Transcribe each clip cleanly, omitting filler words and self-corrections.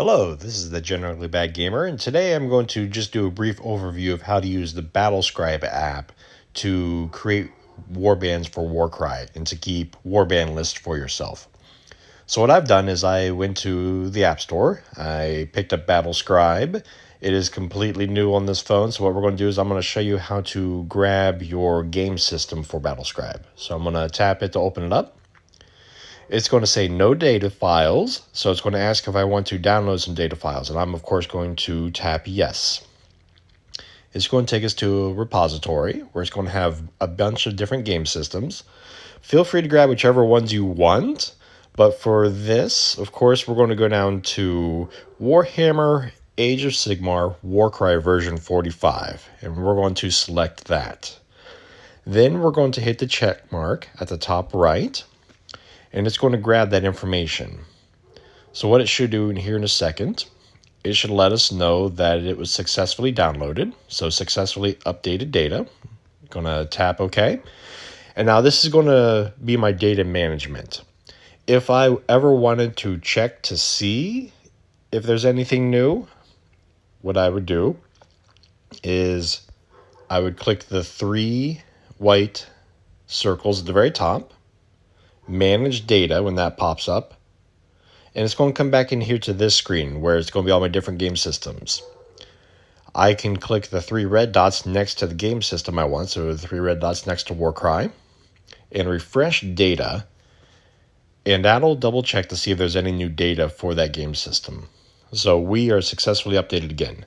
Hello, this is the Generally Bad Gamer, and today I'm going to just do a brief overview of how to use the BattleScribe app to create warbands for Warcry and to keep warband lists for yourself. So what I've done is I went to the App Store, I picked up BattleScribe. It is completely new on this phone, so what we're going to do is I'm going to show you how to grab your game system for BattleScribe. So I'm going to tap it to open it up. It's going to say no data files, so it's going to ask if I want to download some data files, and I'm of course going to tap yes. It's going to take us to a repository where it's going to have a bunch of different game systems. Feel free to grab whichever ones you want, but for this, of course, we're going to go down to Warhammer Age of Sigmar Warcry version 45, and we're going to select that. Then we're going to hit the check mark at the top right, and it's going to grab that information. So what it should do in here in a second, it should let us know that it was successfully downloaded, so successfully updated data. I'm going to tap OK. And now this is going to be my data management. If I ever wanted to check to see if there's anything new, what I would do is I would click the three white circles at the very top, manage data when that pops up, and it's going to come back in here to this screen where it's going to be all my different game systems. I can click the three red dots next to the game system I want, so the three red dots next to Warcry, and refresh data, and that'll double check to see if there's any new data for that game system. So we are successfully updated again.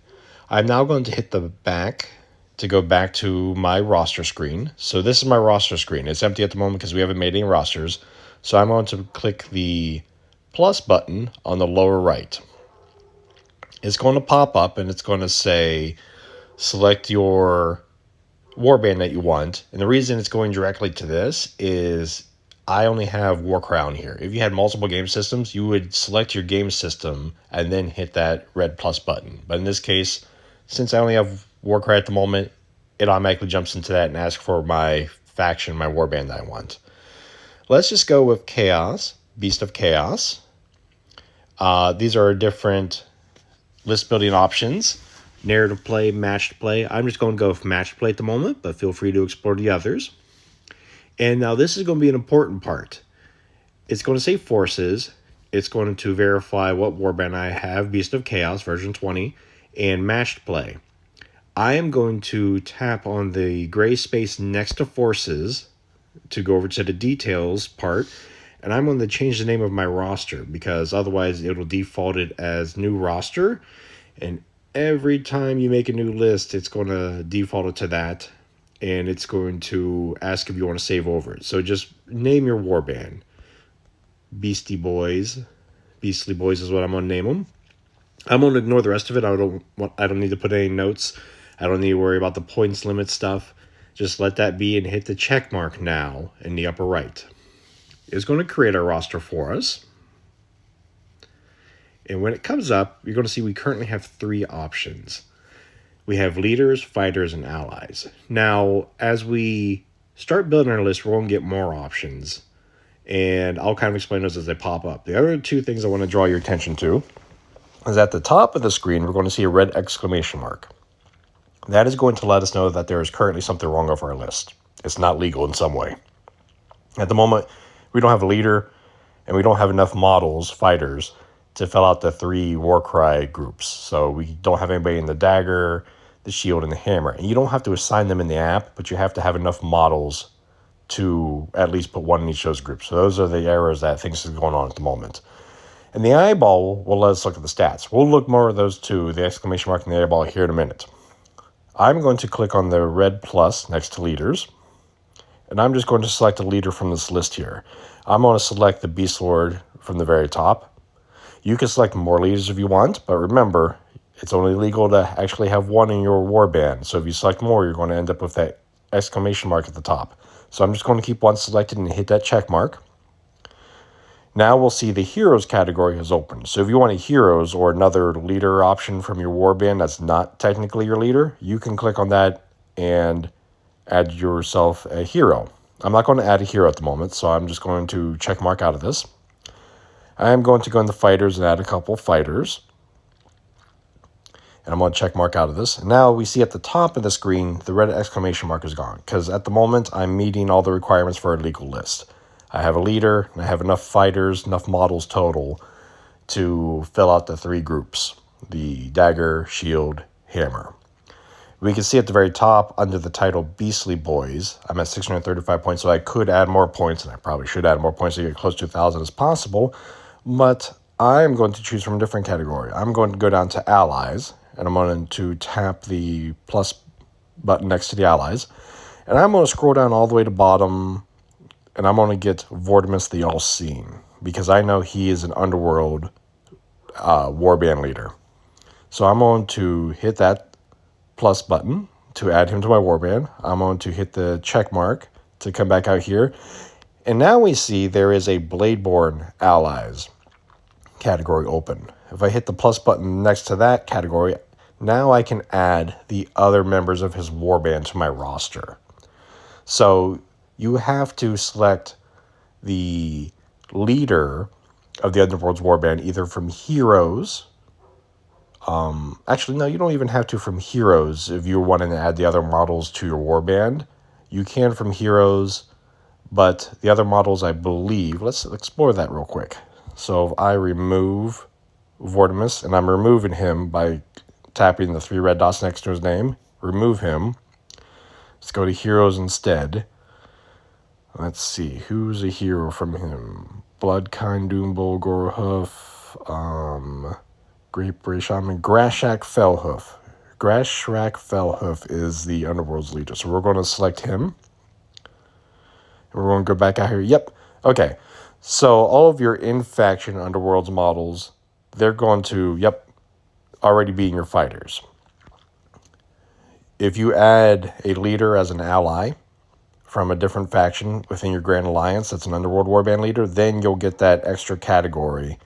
I'm now going to hit the back to go back to my roster screen. So this is my roster screen. It's empty at the moment because we haven't made any rosters. So I'm going to click the plus button on the lower right. It's going to pop up and it's going to say select your warband that you want. And the reason it's going directly to this is I only have Warcry on here. If you had multiple game systems, you would select your game system and then hit that red plus button. But in this case, since I only have Warcry at the moment, it automatically jumps into that and asks for my faction, my warband that I want. Let's just go with Chaos, Beast of Chaos. These are different list building options. Narrative play, matched play. I'm just going to go with matched play at the moment, but feel free to explore the others. And now this is going to be an important part. It's going to say forces. It's going to verify what warband I have, Beast of Chaos, version 20, and matched play. I am going to tap on the gray space next to forces to go over to the details part, and I'm going to change the name of my roster because otherwise it'll default it as new roster, and every time you make a new list, it's going to default it to that, and it's going to ask if you want to save over it. So just name your warband. Beastly Boys is what I'm going to name them. I'm going to ignore the rest of it. I don't need to put any notes. I don't need to worry about the points limit stuff. Just let that be and hit the check mark now in the upper right. It's going to create our roster for us. And when it comes up, you're going to see we currently have three options. We have leaders, fighters, and allies. Now, as we start building our list, we're going to get more options. And I'll kind of explain those as they pop up. The other two things I want to draw your attention to is at the top of the screen, we're going to see a red exclamation mark. That is going to let us know that there is currently something wrong with our list. It's not legal in some way. At the moment, we don't have a leader, and we don't have enough models, fighters, to fill out the three Warcry groups. So we don't have anybody in the dagger, the shield, and the hammer. And you don't have to assign them in the app, but you have to have enough models to at least put one in each of those groups. So those are the errors that things are going on at the moment. And the eyeball will let us look at the stats. We'll look more at those two, the exclamation mark and the eyeball, here in a minute. I'm going to click on the red plus next to leaders, and I'm just going to select a leader from this list here. I'm going to select the Beast Lord from the very top. You can select more leaders if you want, but remember, it's only legal to actually have one in your warband. So if you select more, you're going to end up with that exclamation mark at the top. So I'm just going to keep one selected and hit that check mark. Now we'll see the heroes category is open. So if you want a heroes or another leader option from your warband that's not technically your leader, you can click on that and add yourself a hero. I'm not going to add a hero at the moment, so I'm just going to check mark out of this. I'm going to go in the fighters and add a couple fighters. And I'm going to check mark out of this. And now we see at the top of the screen, the red exclamation mark is gone. Because at the moment, I'm meeting all the requirements for a legal list. I have a leader, and I have enough fighters, enough models total to fill out the 3 groups. The dagger, shield, hammer. We can see at the very top, under the title Beastly Boys, I'm at 635 points, so I could add more points, and I probably should add more points to get close to 1,000 as possible. But I'm going to choose from a different category. I'm going to go down to Allies, and I'm going to tap the plus button next to the Allies. And I'm going to scroll down all the way to bottom, and I'm going to get Vortimus the All-Seeing, because I know he is an underworld warband leader. So I'm going to hit that plus button to add him to my warband. I'm going to hit the check mark to come back out here. And now we see there is a Bladeborn Allies category open. If I hit the plus button next to that category, now I can add the other members of his warband to my roster. So you have to select the leader of the Underworld's warband either from Heroes. Actually, no, you don't even have to from Heroes if you're wanting to add the other models to your warband. You can from Heroes, but the other models, I believe, let's explore that real quick. So if I remove Vortimus, and I'm removing him by tapping the 3 red dots next to his name, remove him. Let's go to Heroes instead. Let's see, who's a hero from him? Bloodkind, Doombull, Gorehoof, Great British Shaman, Grashak Fellhoof. Grashak Fellhoof is the Underworld's leader. So we're going to select him. And we're going to go back out here. Yep. Okay. So all of your in-faction Underworld's models, they're going to, already be in your fighters. If you add a leader as an ally from a different faction within your Grand Alliance that's an Underworld Warband leader, then you'll get that extra category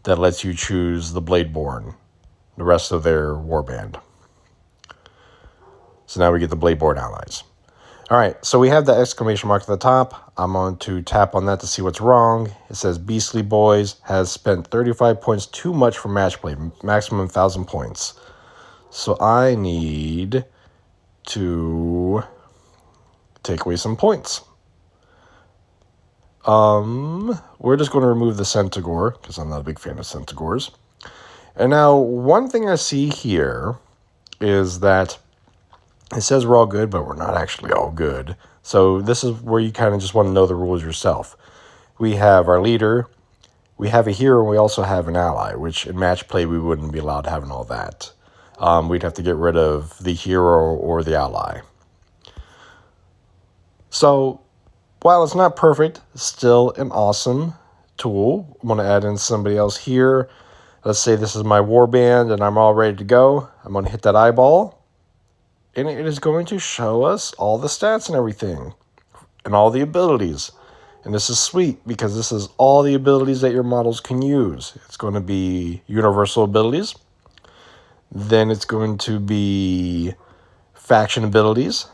that lets you choose the Bladeborn, the rest of their warband. So now we get the Bladeborn allies. All right, so we have the exclamation mark at the top. I'm going to tap on that to see what's wrong. It says Beastly Boys has spent 35 points too much for match play, maximum 1,000 points. So I need to take away some points. We're just going to remove the Centaur, because I'm not a big fan of Centaurs. And now, one thing I see here is that it says we're all good, but we're not actually all good. So this is where you kind of just want to know the rules yourself. We have our leader, we have a hero, and we also have an ally, which in match play we wouldn't be allowed having all that. We'd have to get rid of the hero or the ally. So while it's not perfect, it's still an awesome tool. I'm going to add in somebody else here. Let's say this is my warband and I'm all ready to go. I'm going to hit that eyeball. And it is going to show us all the stats and everything. And all the abilities. And this is sweet because this is all the abilities that your models can use. It's going to be universal abilities. Then it's going to be faction abilities.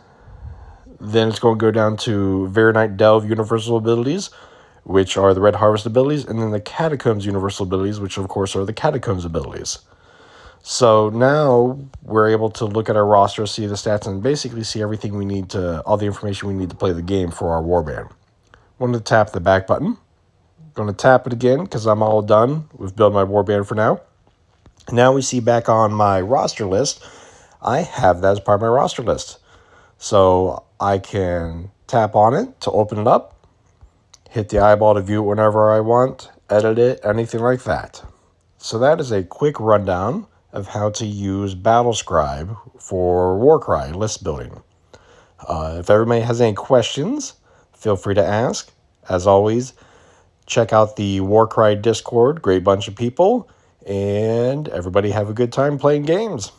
Then it's going to go down to Veronite Delve universal abilities, which are the Red Harvest abilities, and then the Catacombs universal abilities, which of course are the Catacombs abilities. So now we're able to look at our roster, see the stats, and basically see everything we need to, all the information we need to play the game for our warband. I'm going to tap the back button. I'm going to tap it again because I'm all done with building my warband for now. Now we see back on my roster list, I have that as part of my roster list. So I can tap on it to open it up, hit the eyeball to view it whenever I want, edit it, anything like that. So that is a quick rundown of how to use BattleScribe for Warcry list building. If everybody has any questions, feel free to ask. As always, check out the Warcry Discord, great bunch of people, and everybody have a good time playing games.